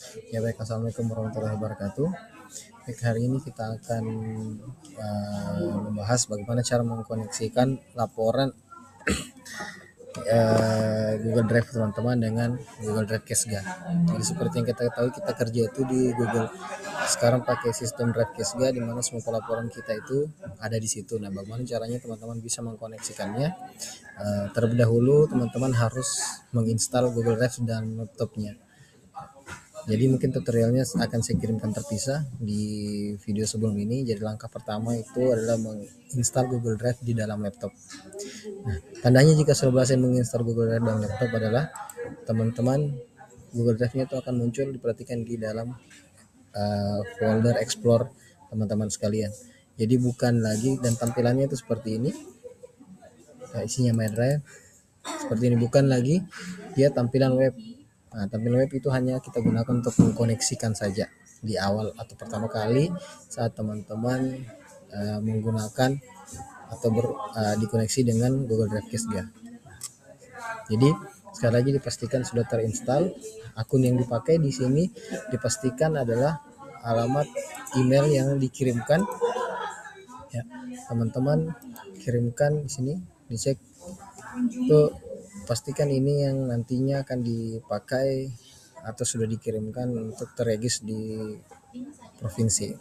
Ya baik, assalamualaikum warahmatullahi wabarakatuh. Baik, hari ini kita akan membahas bagaimana cara mengkoneksikan laporan Google Drive teman-teman dengan Google Drive Kesga. Jadi seperti yang kita ketahui, kita kerja itu di Google sekarang pakai sistem Drive Kesga, di mana semua pelaporan kita itu ada di situ. Nah, bagaimana caranya teman-teman bisa mengkoneksikannya? Terlebih dahulu teman-teman harus menginstal Google Drive dan laptopnya. Jadi mungkin tutorialnya akan saya kirimkan terpisah di video sebelum ini. Jadi langkah pertama itu adalah menginstal Google Drive di dalam laptop. Nah, tandanya jika sudah berhasil menginstal Google Drive dalam laptop adalah teman-teman Google Drive-nya itu akan muncul, diperhatikan di dalam folder Explore teman-teman sekalian. Jadi bukan lagi, dan tampilannya itu seperti ini. Nah, isinya My Drive seperti ini, bukan lagi dia tampilan web. Nah, tampilan web itu hanya kita gunakan untuk mengkoneksikan saja di awal atau pertama kali saat teman-teman menggunakan atau dikoneksi dengan Google Drive Kesga. Jadi sekali lagi dipastikan sudah terinstall. Akun yang dipakai di sini dipastikan adalah alamat email yang dikirimkan. Ya, teman-teman kirimkan di sini, dicek itu, pastikan ini yang nantinya akan dipakai atau sudah dikirimkan untuk terregis di provinsi.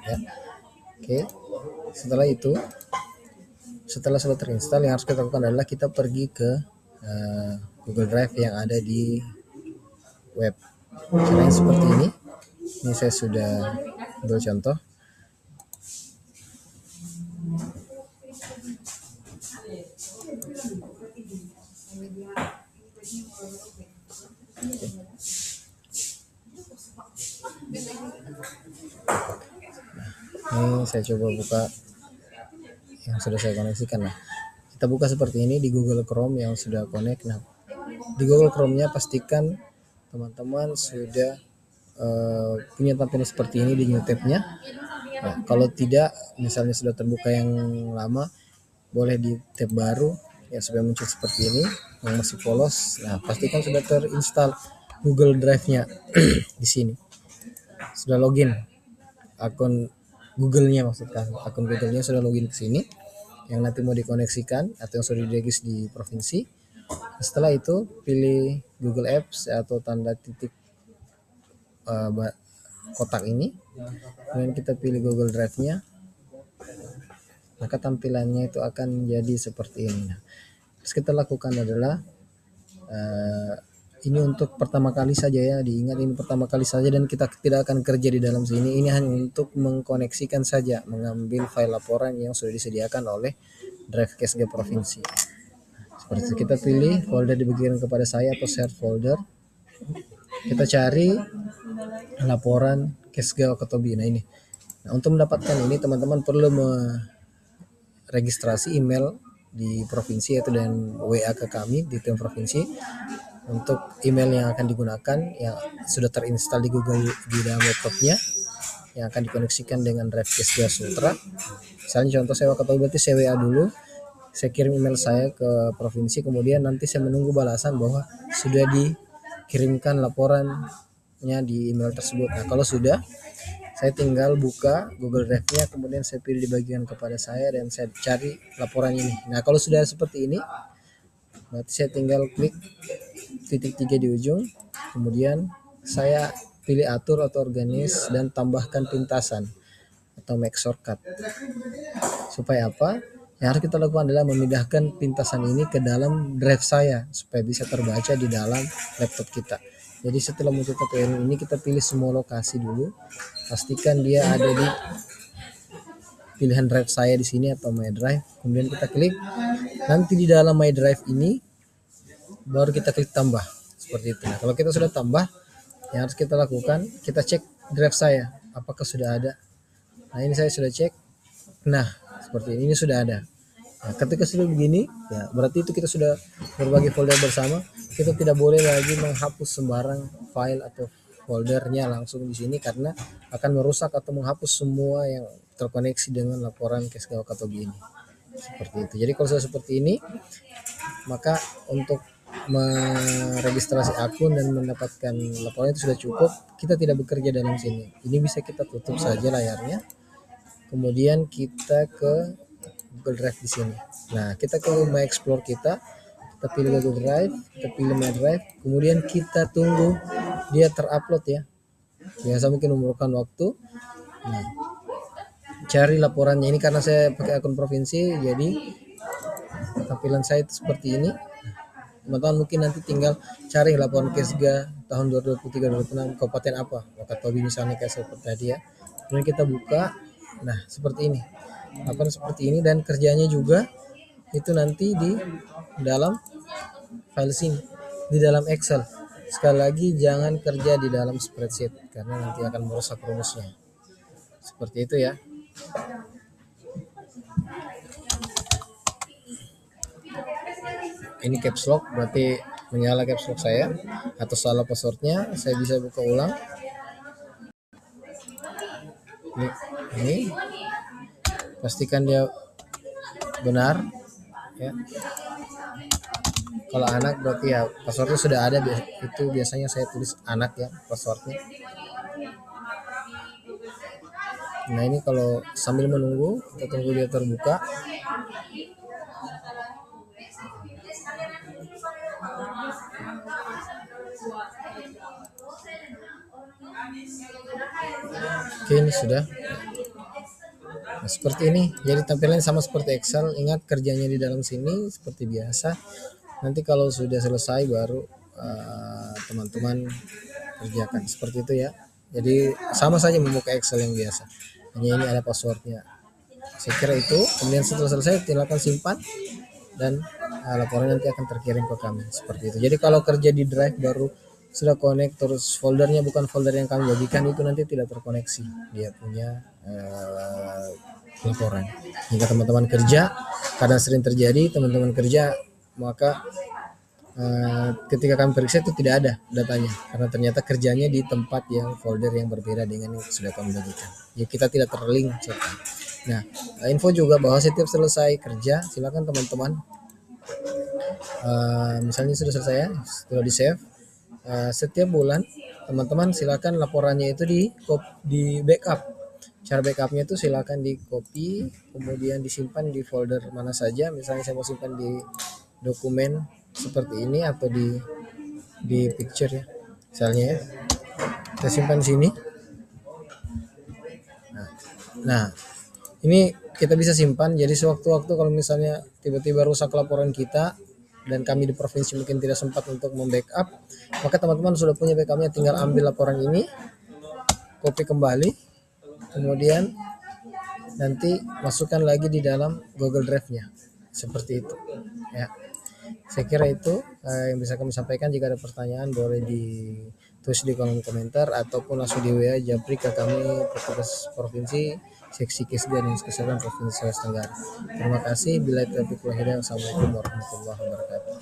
Ya. Oke, setelah itu, setelah sudah terinstall, yang harus kita lakukan adalah kita pergi ke Google Drive yang ada di web. Caranya seperti ini. Ini saya sudah ambil contoh. Ini saya coba buka yang sudah saya koneksikan. Nah, kita buka seperti ini di Google Chrome yang sudah connect. Nah, di Google Chrome-nya pastikan teman-teman sudah punya tampilan seperti ini di new tab-nya. Nah, kalau tidak, misalnya sudah terbuka yang lama, boleh di tab baru ya supaya muncul seperti ini yang masih polos. Nah, pastikan sudah terinstall Google Drive-nya di sini. Sudah login akun Google-nya, maksudkan akun Google-nya sudah login ke sini yang nanti mau dikoneksikan atau yang sudah diregis di provinsi. Setelah itu pilih Google Apps atau tanda titik kotak ini, kemudian kita pilih Google Drive-nya, maka tampilannya itu akan jadi seperti ini. Nah, terus kita lakukan adalah ini untuk pertama kali saja ya, diingat ini pertama kali saja dan kita tidak akan kerja di dalam sini. Ini hanya untuk mengkoneksikan saja, mengambil file laporan yang sudah disediakan oleh Drive Kesga Provinsi. Seperti itu, kita pilih folder di bagian kepada saya atau share folder. Kita cari laporan Kesga Wakatobi. Nah, ini. Nah, untuk mendapatkan ini teman-teman perlu meregistrasi email di provinsi yaitu dan WA ke kami di tim provinsi untuk email yang akan digunakan yang sudah terinstall di Google di dalam laptopnya yang akan dikoneksikan dengan Drive Kesga Sultra. Misalnya contoh saya Wakatobi, berarti saya WA dulu, saya kirim email saya ke provinsi, kemudian nanti saya menunggu balasan bahwa sudah dikirimkan laporannya di email tersebut. Nah, kalau sudah, saya tinggal buka Google Drive-nya, kemudian saya pilih di bagian kepada saya dan saya cari laporan ini. Nah, kalau sudah seperti ini, berarti saya tinggal klik titik 3 di ujung, kemudian saya pilih atur atau organis dan tambahkan pintasan atau make shortcut. Supaya apa? Yang harus kita lakukan adalah memindahkan pintasan ini ke dalam drive saya supaya bisa terbaca di dalam laptop kita. Jadi setelah muncul tampilan ini, kita pilih semua lokasi dulu, pastikan dia ada di pilihan drive saya di sini atau My Drive. Kemudian kita klik. Nanti di dalam My Drive ini baru kita klik tambah seperti itu. Nah, kalau kita sudah tambah, yang harus kita lakukan, kita cek drive saya apakah sudah ada. Nah, ini saya sudah cek. Nah, seperti ini sudah ada. Nah, ketika sudah begini, ya berarti itu kita sudah berbagi folder bersama. Kita tidak boleh lagi menghapus sembarang file atau foldernya langsung di sini karena akan merusak atau menghapus semua yang terkoneksi dengan laporan Kesga Wakatobi ini. Seperti itu. Jadi kalau sudah seperti ini, maka untuk meregistrasi akun dan mendapatkan laporan itu sudah cukup, kita tidak bekerja dalam sini. Ini bisa kita tutup saja layarnya. Kemudian kita ke Google Drive di sini. Nah, kita ke My Explore kita pilih Google Drive, kita pilih My Drive, kemudian kita tunggu dia terupload ya. Biasa mungkin memerlukan waktu. Nah, cari laporannya. Ini karena saya pakai akun provinsi, jadi tampilan saya itu seperti ini. Teman-teman mungkin nanti tinggal cari laporan Kesga tahun 2023-2026 kabupaten apa, Wakatobi misalnya kayak seperti tadi ya. Kemudian kita buka, nah seperti ini, laporan seperti ini, dan kerjanya juga itu nanti di dalam file sini, di dalam Excel. Sekali lagi jangan kerja di dalam spreadsheet karena nanti akan merusak rumusnya. Seperti itu ya. Ini caps lock, berarti menyala caps lock saya atau salah passwordnya. Saya bisa buka ulang. Ini pastikan dia benar ya. Kalau anak berarti ya passwordnya sudah ada, itu biasanya saya tulis anak ya passwordnya. Nah ini kalau sambil menunggu, kita tunggu dia terbuka. Oke, ini sudah. Nah, seperti ini. Jadi tampilannya sama seperti Excel. Ingat kerjanya di dalam sini seperti biasa. Nanti kalau sudah selesai baru teman-teman kerjakan seperti itu ya. Jadi sama saja membuka Excel yang biasa. Hanya ini ada passwordnya. Saya kira itu. Kemudian setelah selesai silakan simpan dan laporan nanti akan terkirim ke kami seperti itu. Jadi kalau kerja di Drive baru sudah connect terus foldernya bukan folder yang kami bagikan, itu nanti tidak terkoneksi dia punya laporan. Jika teman-teman kerja, kadang sering terjadi teman-teman kerja maka ketika kami periksa itu tidak ada datanya karena ternyata kerjanya di tempat yang folder yang berbeda dengan yang sudah kami bagikan. Ya kita tidak terlink. Nah, info juga bahwa setiap selesai kerja silakan teman-teman misalnya sudah selesai ya, sudah di save, setiap bulan teman-teman silakan laporannya itu di backup. Cara backupnya itu silakan di copy kemudian disimpan di folder mana saja. Misalnya saya mau simpan di dokumen seperti ini atau di picture ya misalnya ya, kita simpan di sini. Nah ini kita bisa simpan, jadi sewaktu-waktu kalau misalnya tiba-tiba rusak laporan kita dan kami di provinsi mungkin tidak sempat untuk membackup, maka teman-teman sudah punya backupnya, tinggal ambil laporan ini, copy kembali, kemudian nanti masukkan lagi di dalam Google Drive-nya seperti itu ya. Saya kira itu yang bisa kami sampaikan. Jika ada pertanyaan boleh ditulis di kolom komentar ataupun langsung di WA Japri ke kami, petugas provinsi seksi Kesga dan Kesehatan Provinsi Sulawesi Tenggara. Terima kasih. Bila taufiq wal hidayah. Wassalamualaikum warahmatullahi wabarakatuh.